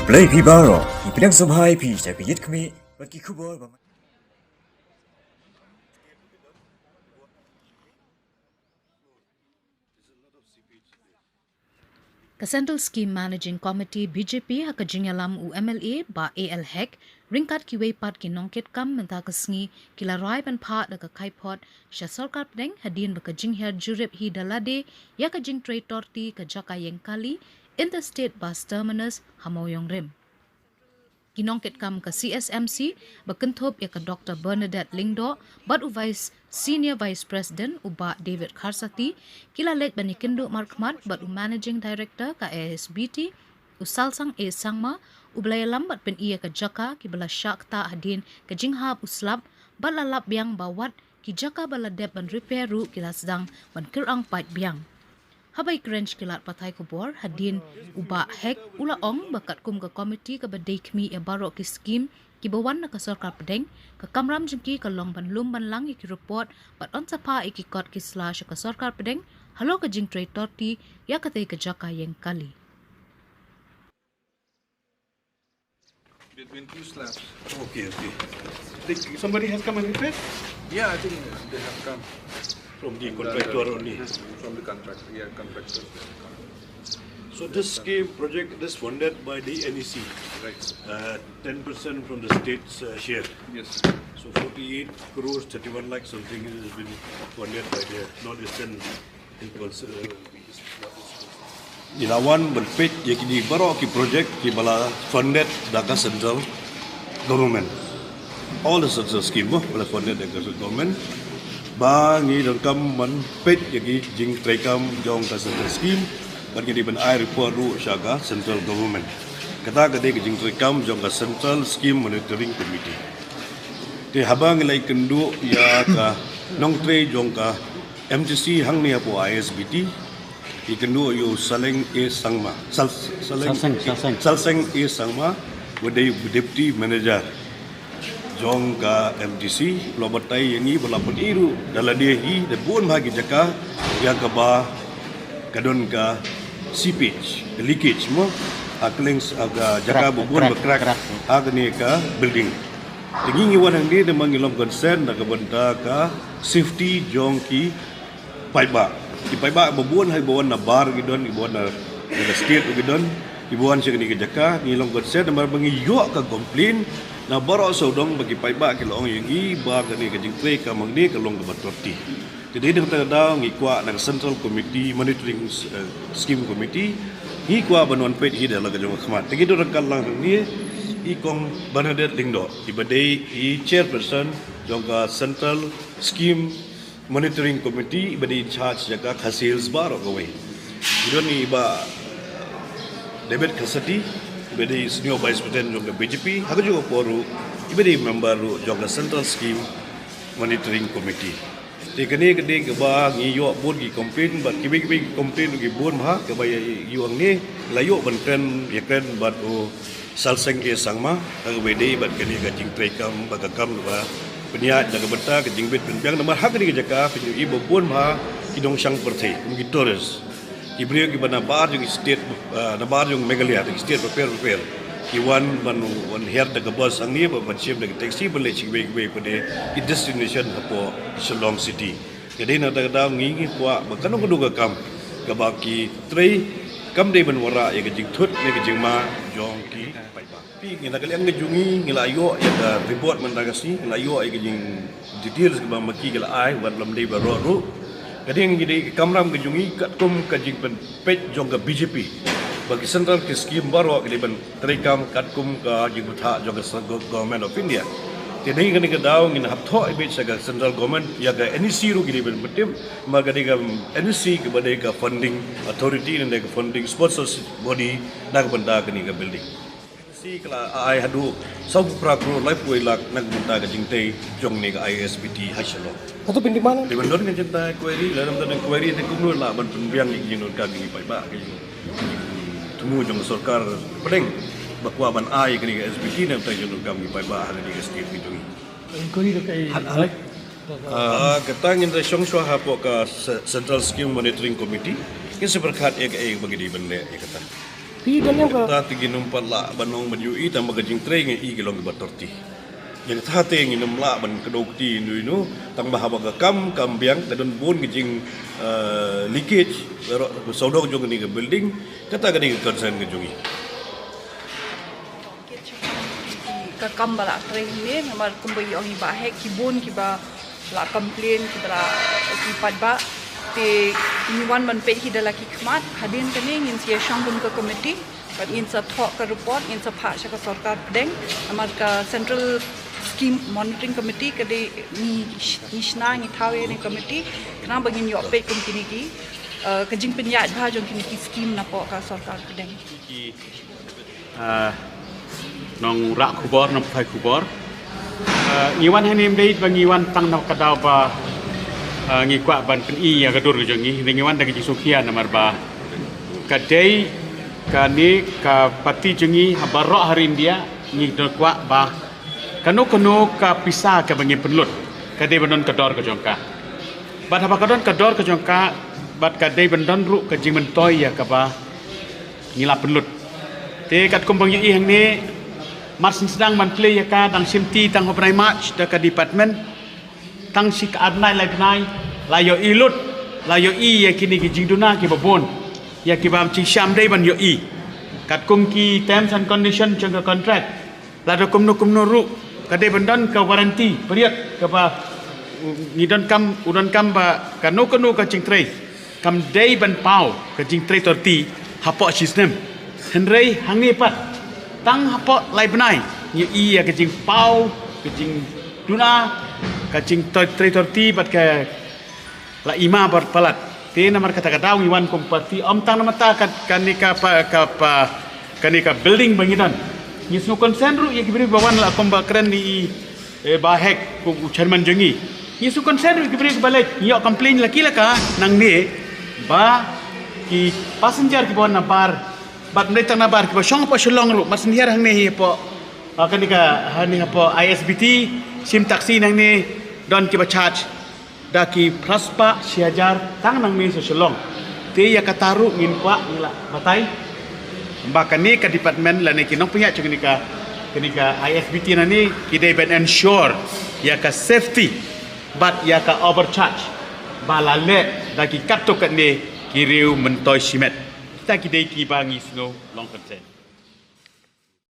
Play Pibaro, Ipinang Subhai Pi, Tapi Yit Kami, but Kikubor. Central Scheme Managing Committee BJP hakajingalam UMLA ba AL Hek ringkat kiway pat kinongkit kam menta kasngi kila rai ban pat daga kaipot sha sarkar pdeng hadin bakajingher jurip hi dalade ya kajing trade torti ka jaka yang kali interstate bus terminus hamoyong rim kinongkit kam ka CSMC bakentop ya ka Dr. Bernadette Lingdo bat u Senior Vice President uba David Karsati kila lek bani kendo markmat bat u Managing Director ka ASBT usalsang sangma ublaya lambat pen iya ka jaka ki bala syak ta hadin ka jinghab uslab bat lalap biang bawat ki jaka bala dep ban repair ru kila sedang ban kirang pait biang habai krench kilat patai kubor hadin uba hek ula ong bakat kum ka komiti ka badai kmi e baro ki skim ki bawan na ka sarkar pedeng ka kamram jengki ka long ban lum ban lang ki report bat on sapa iki kot ki slash ka sarkar pedeng halo ka jing trade torti ya ka ka jaka yang kali between two slabs. Okay. Somebody has come and repaired? Yeah, I think they have come. From the contractor only. From the contractor, yeah, contractor. So this scheme project is funded by the NEC. Right. 10% from the state's share. Yes. So 48 crores, 31 lakh something has been funded by the Northeastern Ilawan berpik yang kini baru ki project ki bala funded Dhaka central government. All the central scheme bala funded Dhaka central government. Bangi dan kam man pet yang jing trekam jong ka central scheme bagi di ban air report ru syaga central government. Kata kata ke jing trekam jong ka central scheme monitoring committee. Te habang lai kendu ya ka nong tre jong ka MTC hang ni apo ISBT. Ikendu yu saleng sangma salseng sangma wadai deputy manager jong ka MTC lobatai yang ni belapun iru dalam dia hi de bon bagi jaka yang ka ba kadon ka seepage leakage mo akleng aga jaka bubun bekrak agni ka building tingi wan dia de mangilom concern na kabanta ka safety jong ki paiba di paiba babuan hay bawan na bar gidon ibuan na state gidon ibuan siya kini kajaka ngilong konsen na marbangi yo ka complain na baro sa udong bagi paiba kilong yung iba kani kajing pre ka mangni kalong kabatorti jadi dang daw ngikwa ng Central Committee Monitoring Scheme Committee ngikwa banuan pet hida la kajong khmat tigido rangkal lang ni ikong Bernadette Lingdo ibadai chairperson jong ka Central Scheme Monitoring Committee iba di charge jaga khasils baro gawai. Idon ni iba David Karsati iba di Senior Vice President jong BJP haga juga poru iba di member jong Central Scheme Monitoring Committee. Tekani gede ba ngiyo bon gi complain ba kibi complain gi bon ha ke ba yuang ni layo ban kan yakan ba o salseng sangma haga bede ba kani ga jing trekam ba kam ba peniat jaga beta ke jingbit penpiang nomor hak ni jaka penyu ibu pun ma idong sang perti mungkin tourist ibrio ki bana bar jung state na bar jung megalia the state prepare iwan wan her daga bus ang ni ba chim daga taxi bele chigwe pade ki destination hapo Shillong city jadi na daga ngi kwa ba kanong kuduga kam kabaki trei kam de ban wara ya jing thut ne jing ma jong ki pi ngila kalian ngejungi ngila ayo ya da report mandagasi ngila ayo ay gajing details ke maki ngila ai wan lam dei baro ru kading gidi kamram ngejungi kat kum kajing pen page jong ka BJP bagi central ke scheme baro gidi ban trekam kat kum ka jing butha jong ka government of India tedai gani ka daw ngin haptho ibe saga central government ya ga NEC ru gidi ban betim magadi ka NEC ke badai ka funding authority and ka funding sponsors body nak benda kani ka building si kala ai hadu sab prakro life way lak nagbunta ka jingtay jong ni ka ISBT hasalo Atau pinti mana? di bandor kan cinta query lalam tan query te kumur la ban pembiang ni jing ka gi pai ba ka tumu jong sarkar pedeng bakwa ban ai ka ni ka SBT na tan jong ka gi pai ba ha ni ka state bitu Inquiry kai halek. Kata ngin ra syong shwa hapo ka Central Scheme Monitoring Committee kin seperkat ek bagi di bende ya kata pi dan yang ka Ta tigi numpat la banong ban UI ta magajing tre nge I gelong batorti. Yang ta te ngi num la ban kedokti nu tang bahabaga kam biang ta don bon gejing leakage sodok jong ni ke building kata gani ke concern ke jongi. Ka kam bala train ni namar kumbai ong iba hek kibun kiba la complain kibra kipat ba te iniwan man pe hidala ki khmat hadin kane ngin sia shangun ka committee but in sa thok ka report in sa pha ka sarkar pedeng amar ka central scheme monitoring committee kade ni nishna ni thawe ni committee kana bagin yo pe kum kini ki kajing penyat bha jong kini ki scheme na po ka sarkar pedeng nong rak kubor nong phai kubor ngiwan hanim deit ba ngiwan tang nak kadau ba ngi kwa ban pen I ya gadur jong ngi ngiwan dagi sukia namar ba kadai kani ka pati jengi habarok hari India ngi kwa ba kanu ka pisah ka bangi penlut kadai bandon kador ka jongka bat haba kadon kador ka jongka bat kadai bandon ru ka jing mentoy ya ka ba ngila penlut te kat kumbang I hang ni Marsin sedang play ya ka tang simti tang hoprai match da ka department tang sik adnai lai nai la yo ilut la yo I ya kini ki jingduna ki babon ya ki bam chi sham dei ban yo I kat kum ki terms and condition jang ka contract la do kum no ru ka dei bandon ka warranty period ka ba ngidon kam udon kam ba ka no ka jing trei kam dei ban pau ka jing trei torti hapo system henrei hangi pat tang hapot lai benai ye I ya kejing pau kejing duna kejing tre torti bat ke la ima bar palat te namar kata kata wan kompati om tang namata kanika kanika building bangidan yisno konsen ru ye kibri bawan la komba keren ni bahek ku chairman jengi yisno konsen ru kibri balik yo complain laki laka nang ni ba ki passenger ki bon na bar bat mereka nabar kiba syong apa syolong ru mas niar hang ni po akan nika hani apa ISBT sim taksi nang ni don kiba charge daki praspa siajar tang nang ni syolong te ya kataru ngin kwa ngila batai bahkan ni ka department la ni kinong punya kenika ISBT nani kidai ben ensure ya ka safety but ya ka overcharge balale daki katok ni kiriu mentoi simet kita kidai ki bangi snow long content